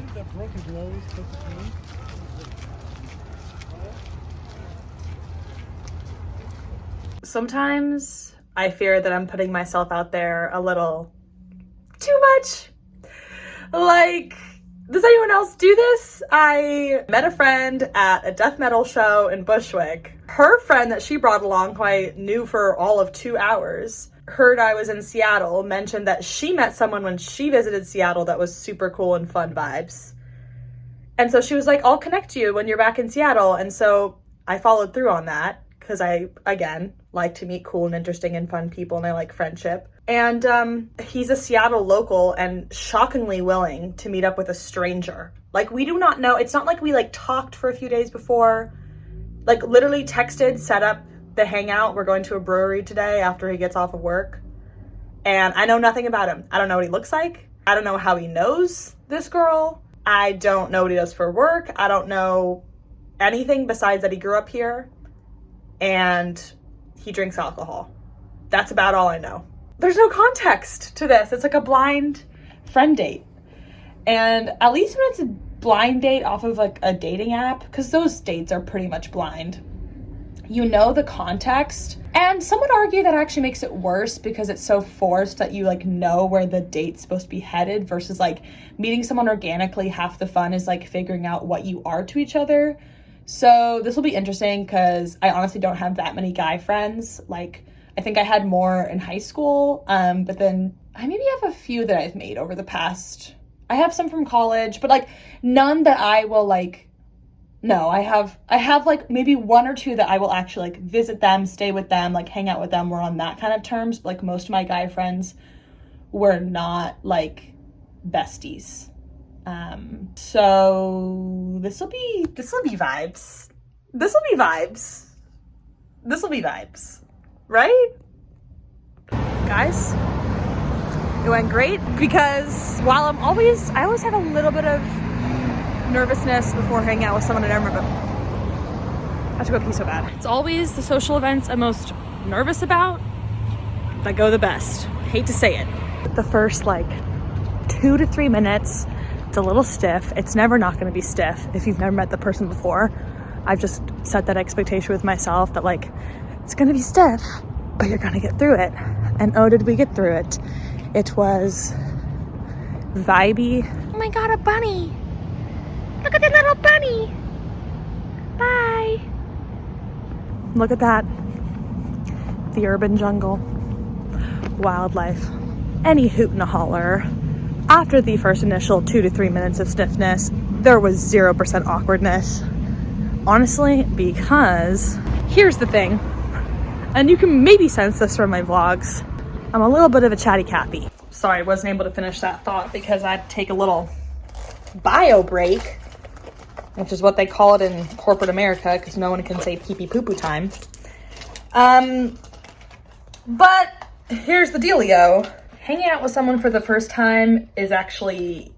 think that broken glow is supposed to clean? Sometimes I fear that I'm putting myself out there a little too much. Like, does anyone else do this? I met a friend at a death metal show in Bushwick. Her friend that she brought along, who I knew for all of 2 hours, heard I was in Seattle, mentioned that she met someone when she visited Seattle that was super cool and fun vibes. And so she was like, I'll connect you when you're back in Seattle. And so I followed through on that because I, again, like to meet cool and interesting and fun people, and I like friendship. And he's a Seattle local and shockingly willing to meet up with a stranger. Like, we do not know. It's not like we like talked for a few days before. Like, literally texted, set up the hangout. We're going to a brewery today after he gets off of work. And I know nothing about him. I don't know what he looks like. I don't know how he knows this girl. I don't know what he does for work. I don't know anything besides that he grew up here and he drinks alcohol. That's about all I know. There's no context to this. It's like a blind friend date. And at least when it's a blind date off of like a dating app, because those dates are pretty much blind, you know the context. And some would argue that actually makes it worse because it's so forced that you like know where the date's supposed to be headed versus like meeting someone organically. Half the fun is like figuring out what you are to each other. So this will be interesting because I honestly don't have that many guy friends. Like, I think I had more in high school, but then I maybe have a few that I've made over the past. I have some from college, but like none that I will like. No, I have like maybe 1 or 2 that I will actually like visit them, stay with them, like hang out with them. We're on that kind of terms. But, like, most of my guy friends were not like besties. So this will be vibes. This will be vibes, right? Guys, it went great because while I always have a little bit of nervousness before hanging out with someone I don't remember. I have to go pee so bad. It's always the social events I'm most nervous about that go the best. Hate to say it. The first like 2 to 3 minutes, it's a little stiff. It's never not going to be stiff if you've never met the person before. I've just set that expectation with myself that like it's going to be stiff, but you're going to get through it. And oh, did we get through it? It was vibey. Oh my God, a bunny. Look at the little bunny. Bye. Look at that. The urban jungle. Wildlife. Any hoot and a holler. After the first initial 2 to 3 minutes of stiffness, there was 0% awkwardness. Honestly, because here's the thing, and you can maybe sense this from my vlogs, I'm a little bit of a chatty Cathy. Sorry, I wasn't able to finish that thought because I had to take a little bio break, which is what they call it in corporate America because no one can say pee-pee poo-poo time. But here's the dealio. Hanging out with someone for the first time is actually,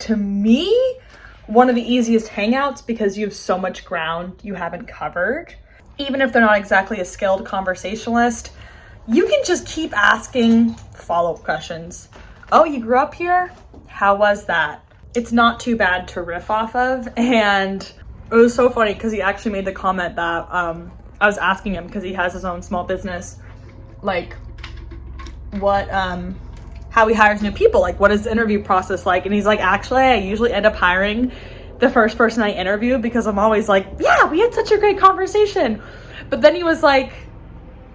to me, one of the easiest hangouts because you have so much ground you haven't covered. Even if they're not exactly a skilled conversationalist, you can just keep asking follow-up questions. Oh, you grew up here? How was that? It's not too bad to riff off of. And it was so funny because he actually made the comment that I was asking him because he has his own small business, like what how he hires new people, like what is the interview process like? And he's like, actually I usually end up hiring the first person I interview because I'm always like, yeah, we had such a great conversation. But then he was like,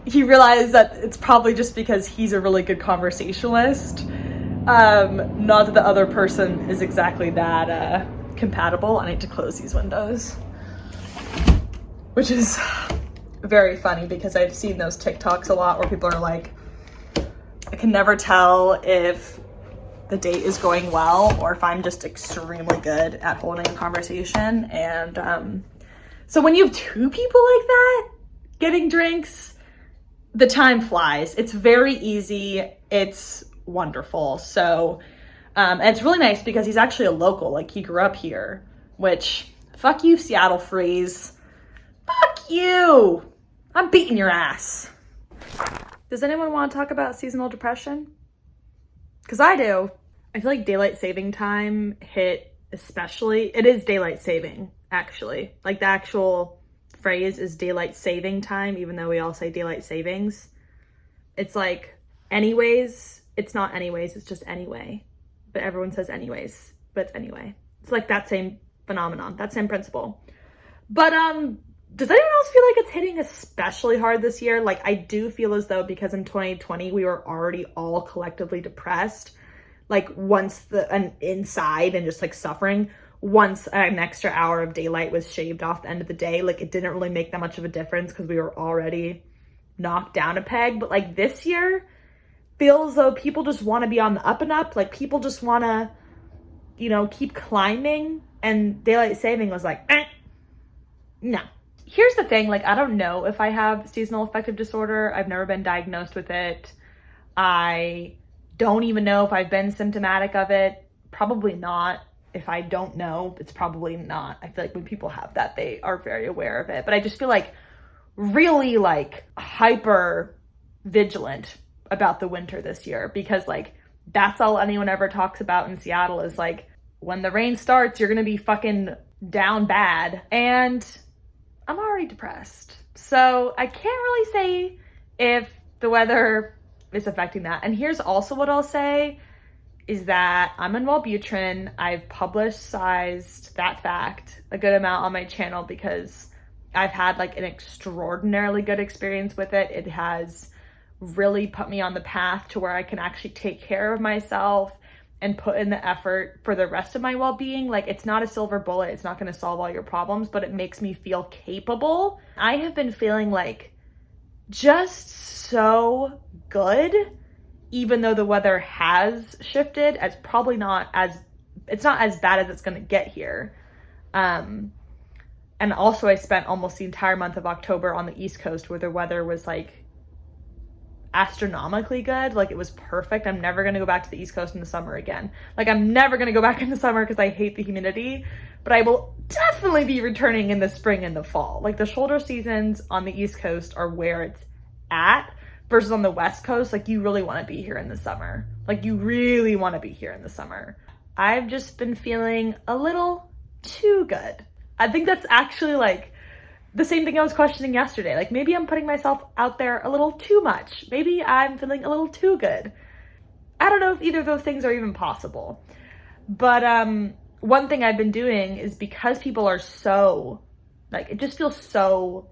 he realized that it's probably just because he's a really good conversationalist, not that the other person is exactly that compatible. I need to close these windows, which is very funny because I've seen those TikToks a lot where people are like, I can never tell if the date is going well or if I'm just extremely good at holding a conversation. And so when you have 2 people like that getting drinks, the time flies. It's very easy. It's wonderful. So and it's really nice because he's actually a local. Like, he grew up here, which, fuck you, Seattle freeze. Fuck you. I'm beating your ass. Does anyone want to talk about seasonal depression? Because I do. I feel like daylight saving time hit especially. It is daylight saving, actually. Like the actual phrase is daylight saving time, even though we all say daylight savings. It's like anyways, it's not anyways, it's just anyway. But everyone says anyways, but it's anyway. It's like that same phenomenon, that same principle. But does anyone else feel like it's hitting especially hard this year? Like I do feel as though because in 2020 we were already all collectively depressed, like once an inside and just like suffering, once an extra hour of daylight was shaved off the end of the day, like it didn't really make that much of a difference because we were already knocked down a peg. But like this year feels though people just want to be on the up and up. Like people just want to, you know, keep climbing, and daylight saving was like, no. Here's the thing, like I don't know if I have seasonal affective disorder. I've never been diagnosed with it. I don't even know if I've been symptomatic of it. Probably not. If I don't know, it's probably not. I feel like when people have that, they are very aware of it. But I just feel like really like hyper vigilant about the winter this year, because like that's all anyone ever talks about in Seattle is like when the rain starts, you're gonna be fucking down bad. And I'm already depressed. So I can't really say if the weather is affecting that. And here's also what I'll say is that I'm on Wellbutrin. I've publicized that fact a good amount on my channel because I've had like an extraordinarily good experience with it. It has really put me on the path to where I can actually take care of myself and put in the effort for the rest of my well-being. Like it's not a silver bullet. It's not going to solve all your problems, but it makes me feel capable. I have been feeling like just so good, even though the weather has shifted. It's probably not as bad as it's going to get here. And also I spent almost the entire month of October on the East Coast where the weather was like astronomically good. Like it was perfect. I'm never going to go back to the East Coast in the summer again. Like I'm never going to go back in the summer because I hate the humidity, but I will definitely be returning in the spring and the fall. Like the shoulder seasons on the East Coast are where it's at versus on the West Coast. Like you really want to be here in the summer. Like you really want to be here in the summer. I've just been feeling a little too good. I think that's actually like the same thing I was questioning yesterday. Like maybe I'm putting myself out there a little too much. Maybe I'm feeling a little too good. I don't know if either of those things are even possible. But one thing I've been doing is because people are so, like it just feels so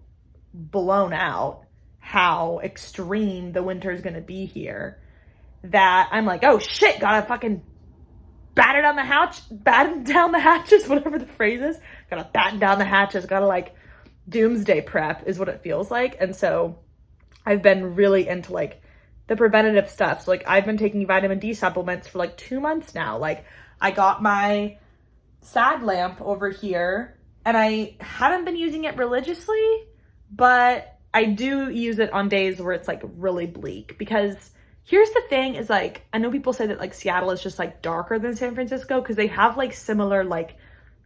blown out how extreme the winter is going to be here that I'm like, oh shit, gotta fucking batten down the hatches, whatever the phrase is. Gotta batten down the hatches, gotta like doomsday prep is what it feels like. And so I've been really into like the preventative stuff. So like I've been taking vitamin D supplements for like 2 months now. Like I got my SAD lamp over here and I haven't been using it religiously, but I do use it on days where it's like really bleak. Because here's the thing is like, I know people say that like Seattle is just like darker than San Francisco because they have like similar like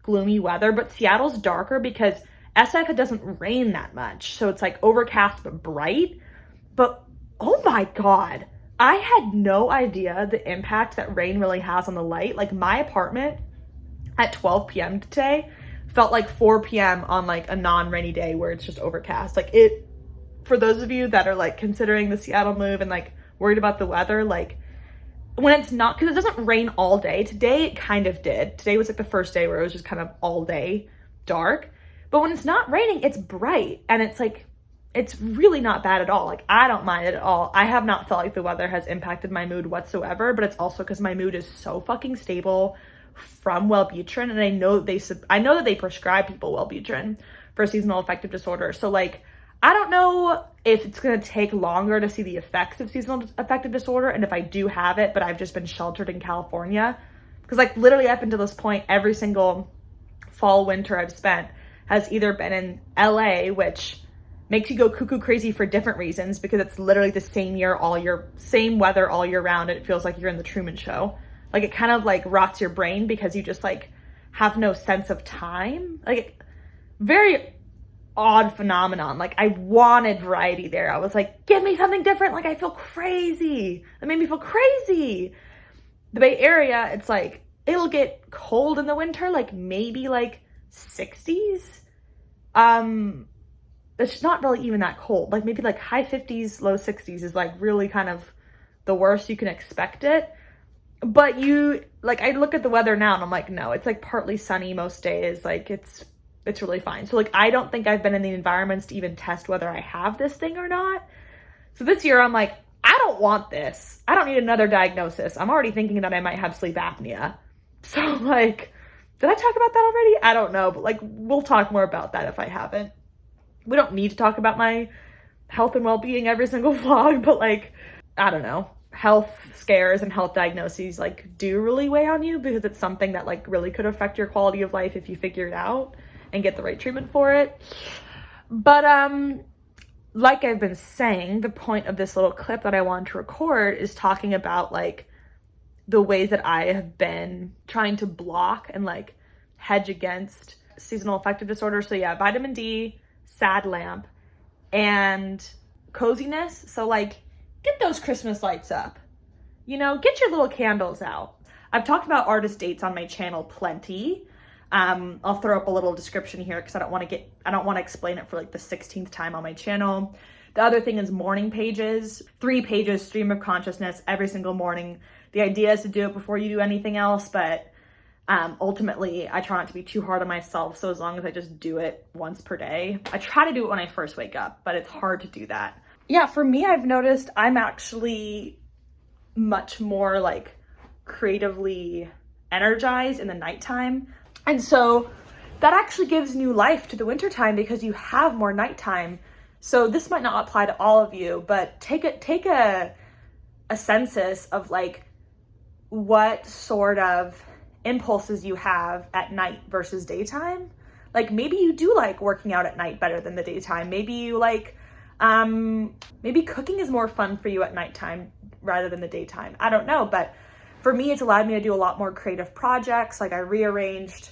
gloomy weather, but Seattle's darker because SF, it doesn't rain that much. So it's like overcast but bright. But oh my God, I had no idea the impact that rain really has on the light. Like my apartment at 12 p.m. today felt like 4 p.m. on like a non-rainy day where it's just overcast. Like it, for those of you that are like considering the Seattle move and like worried about the weather, like when it's not, because it doesn't rain all day. Today it kind of did. Today was like the first day where it was just kind of all day dark. But when it's not raining, it's bright and it's like, it's really not bad at all. Like I don't mind it at all. I have not felt like the weather has impacted my mood whatsoever, but it's also because my mood is so fucking stable from Wellbutrin. And I know that they prescribe people Wellbutrin for seasonal affective disorder. So like, I don't know if it's going to take longer to see the effects of seasonal affective disorder. And if I do have it, but I've just been sheltered in California, because like literally up until this point, every single fall, winter I've spent has either been in LA, which makes you go cuckoo crazy for different reasons because it's literally the same same weather all year round. And it feels like you're in the Truman Show. Like it kind of like rots your brain because you just like have no sense of time. Like very odd phenomenon. Like I wanted variety there. I was like, give me something different. Like I feel crazy. It made me feel crazy. the Bay Area, it's like, it'll get cold in the winter, like maybe like 60s. It's not really even that cold. Like maybe like high 50s, low 60s is like really kind of the worst you can expect it. But I look at the weather now and I'm like, no, it's like partly sunny most days. Like it's really fine. So like, I don't think I've been in the environments to even test whether I have this thing or not. So this year I'm like, I don't want this. I don't need another diagnosis. I'm already thinking that I might have sleep apnea. So like, did I talk about that already? I don't know, but like, we'll talk more about that if I haven't. We don't need to talk about my health and well-being every single vlog, but like, I don't know. Health scares and health diagnoses like do really weigh on you because it's something that like really could affect your quality of life if you figure it out and get the right treatment for it. But like I've been saying, the point of this little clip that I wanted to record is talking about like the ways that I have been trying to block and like hedge against seasonal affective disorder. So yeah, vitamin D, sad lamp, and coziness. So like, get those Christmas lights up, you know, get your little candles out. I've talked about artist dates on my channel plenty. I'll throw up a little description here because I don't want to explain it for like the 16th time on my channel. The other thing is morning pages, 3 pages, stream of consciousness every single morning. The idea is to do it before you do anything else, but ultimately I try not to be too hard on myself. So as long as I just do it once per day, I try to do it when I first wake up, but it's hard to do that. Yeah, for me, I've noticed I'm actually much more like creatively energized in the nighttime. And so that actually gives new life to the wintertime because you have more nighttime. So this might not apply to all of you, but take a census of like what sort of impulses you have at night versus daytime. Like maybe you do like working out at night better than the daytime. Maybe you like, maybe cooking is more fun for you at nighttime rather than the daytime. I don't know, but for me, it's allowed me to do a lot more creative projects. Like I rearranged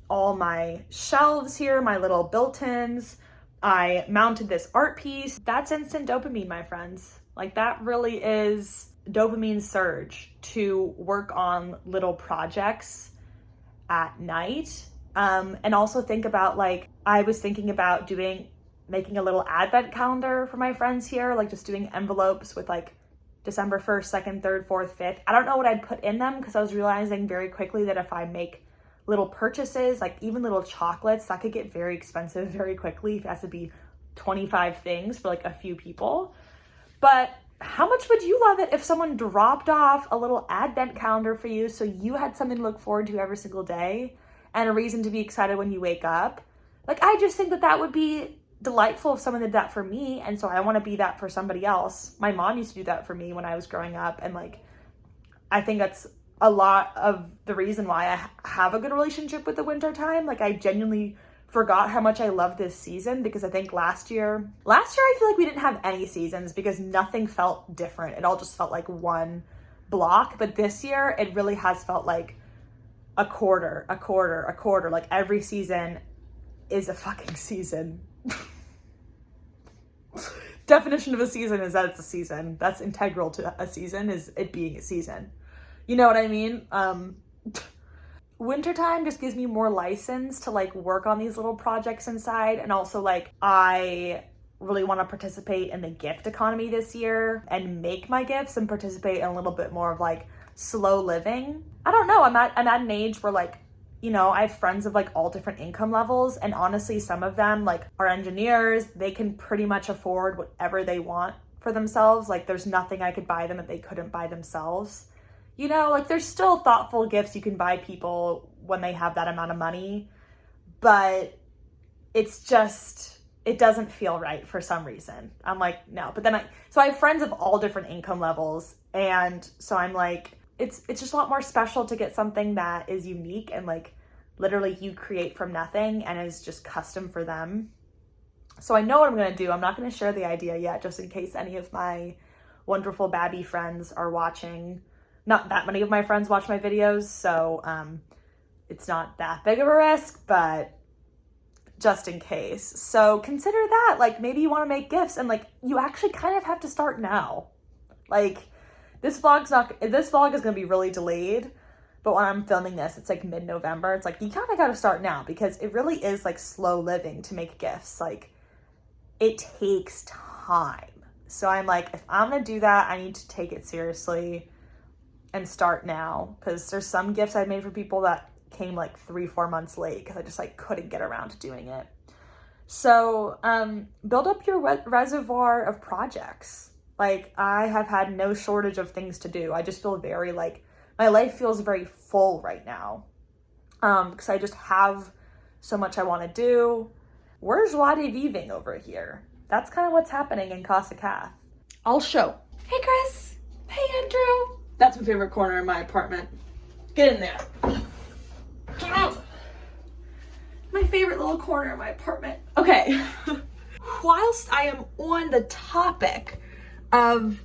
all my shelves here, my little built-ins. I mounted this art piece. That's instant dopamine, my friends. Like that really is dopamine surge to work on little projects at night. And also think about like, I was thinking about making a little advent calendar for my friends here, like just doing envelopes with like December 1st, 2nd, 3rd, 4th, 5th. I don't know what I'd put in them because I was realizing very quickly that if I make little purchases, like even little chocolates, that could get very expensive very quickly if it has to be 25 things for like a few people. But how much would you love it if someone dropped off a little advent calendar for you so you had something to look forward to every single day and a reason to be excited when you wake up? Like, I just think that would be delightful if someone did that for me, and so I want to be that for somebody else. My mom used to do that for me when I was growing up, and like I think that's a lot of the reason why I have a good relationship with the winter time. Like I genuinely forgot how much I love this season because I think last year I feel like we didn't have any seasons because nothing felt different. It all just felt like one block. But this year it really has felt like a quarter. Like every season is a fucking season. Definition of a season is that it's a season. That's integral to a season, is it being a season. You know what I mean? Wintertime just gives me more license to like work on these little projects inside. And also like I really want to participate in the gift economy this year and make my gifts and participate in a little bit more of like slow living. I don't know. I'm at an age where like, you know, I have friends of like all different income levels, and honestly, some of them like are engineers. They can pretty much afford whatever they want for themselves. Like there's nothing I could buy them that they couldn't buy themselves. You know, like there's still thoughtful gifts you can buy people when they have that amount of money, but it's just, it doesn't feel right for some reason. I'm like, no. But then so I have friends of all different income levels, and so I'm like, it's just a lot more special to get something that is unique and like literally you create from nothing and is just custom for them. So I know what I'm going to do. I'm not going to share the idea yet, just in case any of my wonderful babby friends are watching. Not that many of my friends watch my videos, so it's not that big of a risk, but just in case. So consider that, like maybe you want to make gifts and like you actually kind of have to start now. Like This vlog is gonna be really delayed, but when I'm filming this, it's like mid-November. It's like, you kind of got to start now because it really is like slow living to make gifts. Like, it takes time. So I'm like, if I'm gonna do that, I need to take it seriously and start now, because there's some gifts I made for people that came like 3-4 months late because I just like couldn't get around to doing it. So build up your reservoir of projects. Like, I have had no shortage of things to do. I just feel very like, my life feels very full right now because I just have so much I want to do. Where's joie de viving over here? That's kind of what's happening in Casa Kath. I'll show. Hey, Chris. Hey, Andrew. That's my favorite corner in my apartment. Get in there. My favorite little corner in my apartment. Okay. Whilst I am on the topic of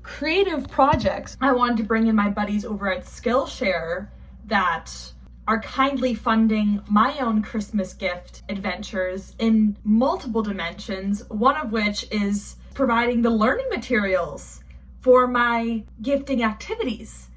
creative projects, I wanted to bring in my buddies over at Skillshare that are kindly funding my own Christmas gift adventures in multiple dimensions, one of which is providing the learning materials for my gifting activities.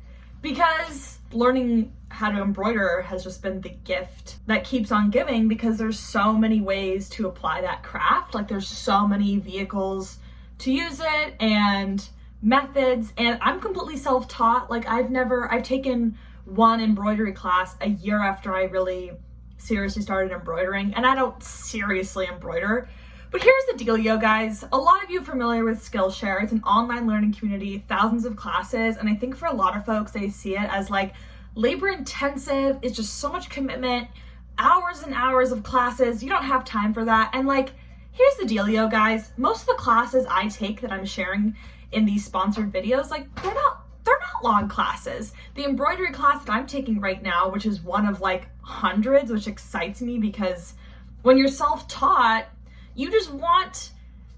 Because learning how to embroider has just been the gift that keeps on giving, because there's so many ways to apply that craft. Like, there's so many vehicles to use it and methods, and I'm completely self-taught. Like, I've taken one embroidery class a year after I really seriously started embroidering, and I don't seriously embroider. But here's the dealio, guys. A lot of you are familiar with Skillshare. It's an online learning community, thousands of classes, and I think for a lot of folks, they see it as like labor intensive. It's just so much commitment, hours and hours of classes. You don't have time for that. And like, here's the dealio, guys. Most of the classes I take that I'm sharing in these sponsored videos, like, they're not long classes. The embroidery class that I'm taking right now, which is one of like hundreds, which excites me because when you're self-taught, you just want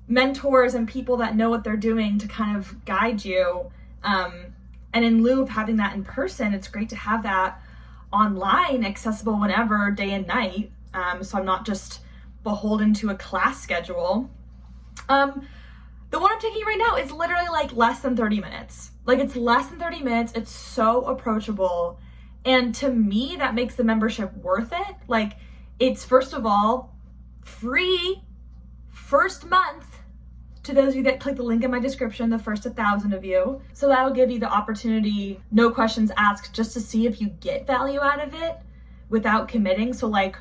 mentors and people that know what they're doing to kind of guide you. And in lieu of having that in person, it's great to have that online, accessible whenever, day and night. So I'm not just beholden to a class schedule. The one I'm taking right now is literally like less than 30 minutes. Like, it's less than 30 minutes. It's so approachable. And to me, that makes the membership worth it. Like, it's first of all free first month to those of you that click the link in my description, the first 1,000 of you. So that'll give you the opportunity, no questions asked, just to see if you get value out of it without committing. So like,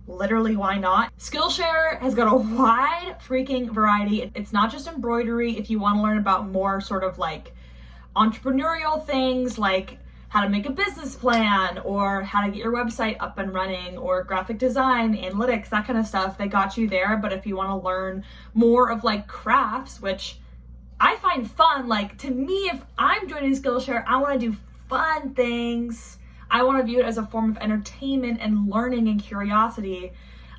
literally, why not? Skillshare has got a wide freaking variety. It's not just embroidery. If you want to learn about more sort of like entrepreneurial things, like how to make a business plan or how to get your website up and running, or graphic design, analytics, that kind of stuff, they got you there. But if you want to learn more of like crafts, which I find fun, like, to me, if I'm joining Skillshare, I want to do fun things. I want to view it as a form of entertainment and learning and curiosity.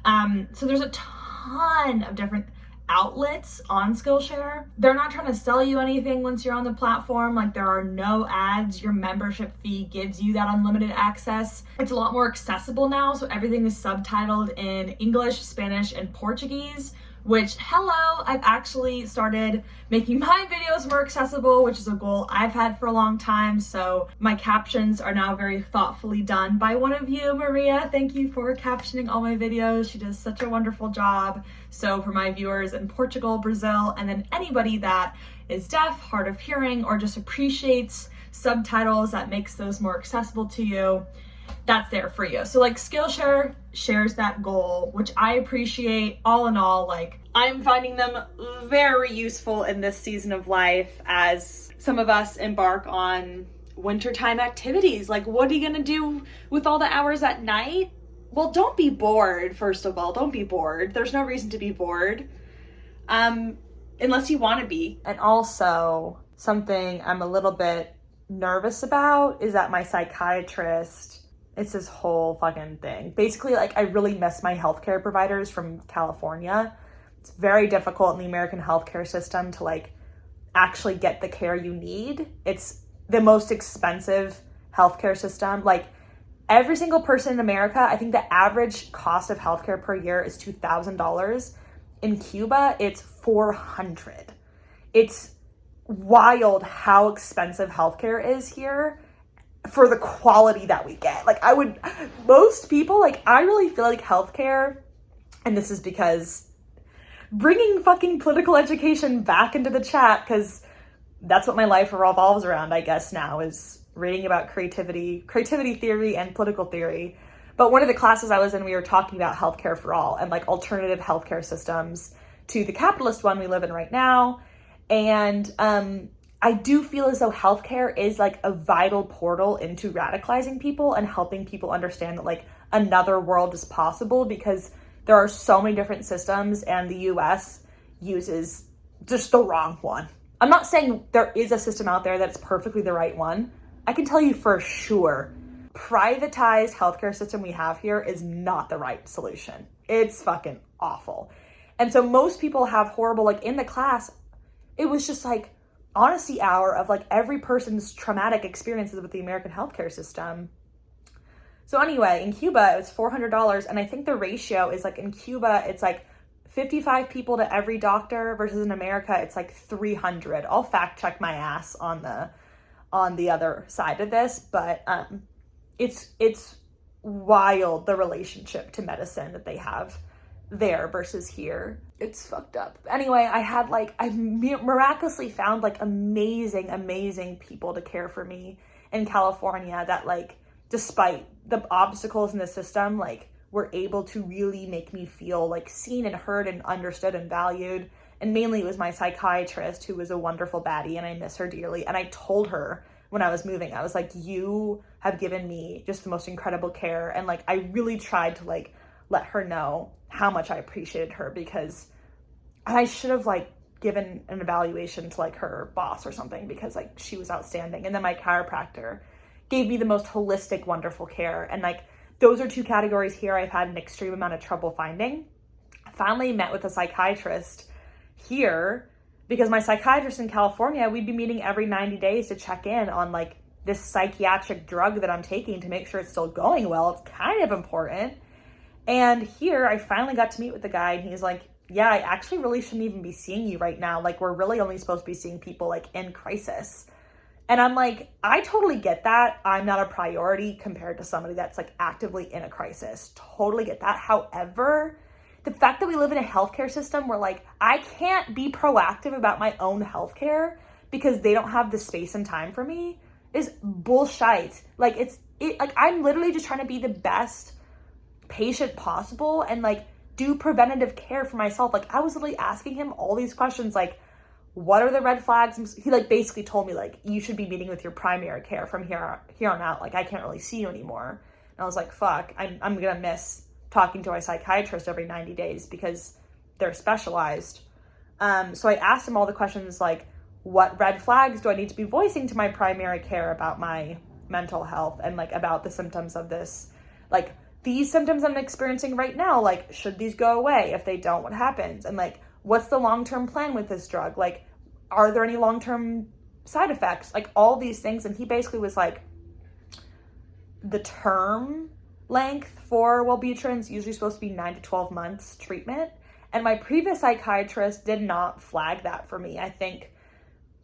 So there's a ton of different outlets on Skillshare. They're not trying to sell you anything once you're on the platform. Like, there are no ads. Your membership fee gives you that unlimited access. It's a lot more accessible now, so everything is subtitled in English, Spanish, and Portuguese, which, hello, I've actually started making my videos more accessible, which is a goal I've had for a long time. So my captions are now very thoughtfully done by one of you, Maria. Thank you for captioning all my videos. She does such a wonderful job. So for my viewers in Portugal, Brazil, and then anybody that is deaf, hard of hearing, or just appreciates subtitles that makes those more accessible to you, that's there for you. So like, Skillshare shares that goal, which I appreciate. All in all, like, I'm finding them very useful in this season of life as some of us embark on wintertime activities. Like, what are you gonna do with all the hours at night? Well, don't be bored. First of all, don't be bored. There's no reason to be bored, unless you want to be. And also, something I'm a little bit nervous about is that my psychiatrist, it's this whole fucking thing. Basically, like, I really miss my healthcare providers from California. It's very difficult in the American healthcare system to like actually get the care you need. It's the most expensive healthcare system. Like, every single person in America, I think the average cost of healthcare per year is $2,000. In Cuba, it's $400. It's wild how expensive healthcare is here for the quality that we get. Like most people, like I really feel like healthcare, and this is because bringing fucking political education back into the chat, because that's what my life revolves around, I guess now, is reading about creativity theory and political theory. But one of the classes I was in, we were talking about healthcare for all and like alternative healthcare systems to the capitalist one we live in right now. And I do feel as though healthcare is like a vital portal into radicalizing people and helping people understand that like another world is possible, because there are so many different systems and the US uses just the wrong one. I'm not saying there is a system out there that's perfectly the right one. I can tell you for sure, privatized healthcare system we have here is not the right solution. It's fucking awful. And so most people have horrible, like in the class, it was just like honesty hour of like every person's traumatic experiences with the American healthcare system. So anyway, in Cuba, it was $400. And I think the ratio is like in Cuba, it's like 55 people to every doctor versus in America, it's like 300. I'll fact check my ass on the other side of this, but it's wild, the relationship to medicine that they have there versus here. It's fucked up. Anyway, I miraculously found like amazing people to care for me in California that like, despite the obstacles in the system, like were able to really make me feel like seen and heard and understood and valued. And mainly it was my psychiatrist, who was a wonderful baddie, and I miss her dearly. And I told her when I was moving, I was like, you have given me just the most incredible care. And like, I really tried to like let her know how much I appreciated her, because I should have like given an evaluation to like her boss or something, because like she was outstanding. And then my chiropractor gave me the most holistic, wonderful care. And like, those are two categories here I've had an extreme amount of trouble finding. I finally met with a psychiatrist here, because my psychiatrist in California, we'd be meeting every 90 days to check in on like this psychiatric drug that I'm taking to make sure it's still going well. It's kind of important. And here I finally got to meet with the guy, and he's like, yeah, I actually really shouldn't even be seeing you right now. Like, we're really only supposed to be seeing people like in crisis. And I'm like, I totally get that. I'm not a priority compared to somebody that's like actively in a crisis. Totally get that. However, the fact that we live in a healthcare system where like I can't be proactive about my own healthcare because they don't have the space and time for me is bullshit. Like like I'm literally just trying to be the best patient possible and like do preventative care for myself. Like I was literally asking him all these questions, like, what are the red flags? He like basically told me like, you should be meeting with your primary care from here on out. Like I can't really see you anymore. And I was like, fuck, I'm gonna miss talking to my psychiatrist every 90 days because they're specialized. So I asked him all the questions like, what red flags do I need to be voicing to my primary care about my mental health and like about the symptoms of this? Like these symptoms I'm experiencing right now, like should these go away? If they don't, what happens? And like, what's the long-term plan with this drug? Like, are there any long-term side effects? Like all these things. And he basically was like, the term length for Wellbutrin is usually supposed to be 9 to 12 months treatment. And my previous psychiatrist did not flag that for me, I think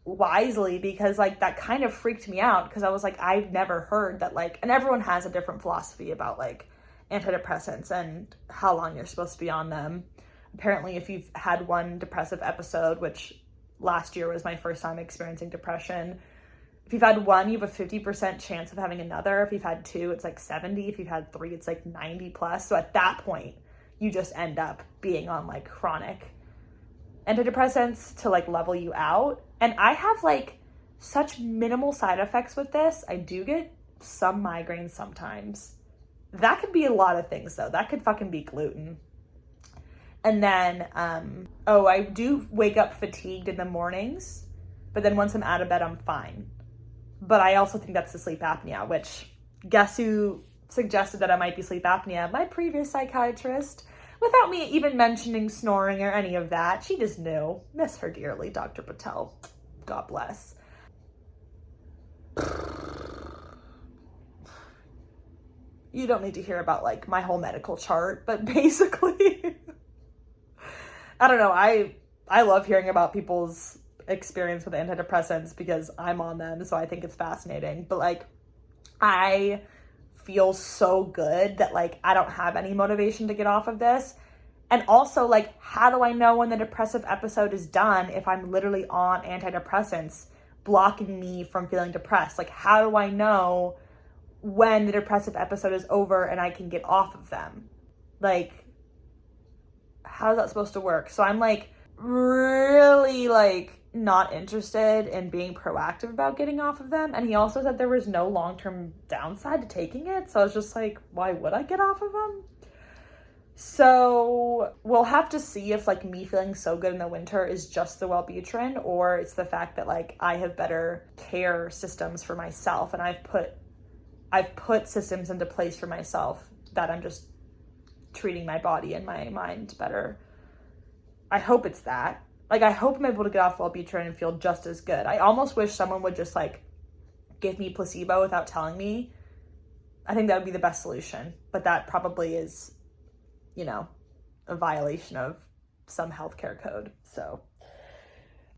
wisely, because like that kind of freaked me out, because I was like, I've never heard that like, and everyone has a different philosophy about like antidepressants and how long you're supposed to be on them. Apparently, if you've had one depressive episode, which last year was my first time experiencing depression, if you've had one, you have a 50% chance of having another. If you've had two, it's like 70. If you've had three, it's like 90 plus. So at that point, you just end up being on like chronic antidepressants to like level you out. And I have like such minimal side effects with this. I do get some migraines sometimes. That could be a lot of things though. That could fucking be gluten. And then, I do wake up fatigued in the mornings, but then once I'm out of bed, I'm fine. But I also think that's the sleep apnea, which guess who suggested that I might be sleep apnea? My previous psychiatrist, without me even mentioning snoring or any of that. She just knew. Miss her dearly, Dr. Patel. God bless. You don't need to hear about like my whole medical chart, but basically... I don't know. I love hearing about people's experience with antidepressants because I'm on them, so I think it's fascinating. But like, I feel so good that like I don't have any motivation to get off of this. And also, like, how do I know when the depressive episode is done if I'm literally on antidepressants blocking me from feeling depressed? Like, how do I know when the depressive episode is over and I can get off of them? Like, how is that supposed to work? So I'm like really like not interested in being proactive about getting off of them. And he also said there was no long-term downside to taking it. So I was just like, why would I get off of them? So we'll have to see if like me feeling so good in the winter is just the Wellbutrin, or it's the fact that like I have better care systems for myself, and I've put systems into place for myself that I'm just treating my body and my mind better. I hope it's that. Like, I hope I'm able to get off Wellbutrin and feel just as good. I almost wish someone would just like give me placebo without telling me. I think that would be the best solution, but that probably is, you know, a violation of some healthcare code. So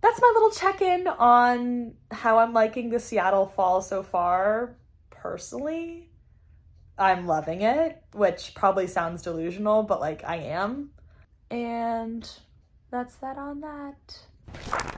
that's my little check-in on how I'm liking the Seattle fall so far. Personally, I'm loving it, which probably sounds delusional, but like I am. And that's that on that.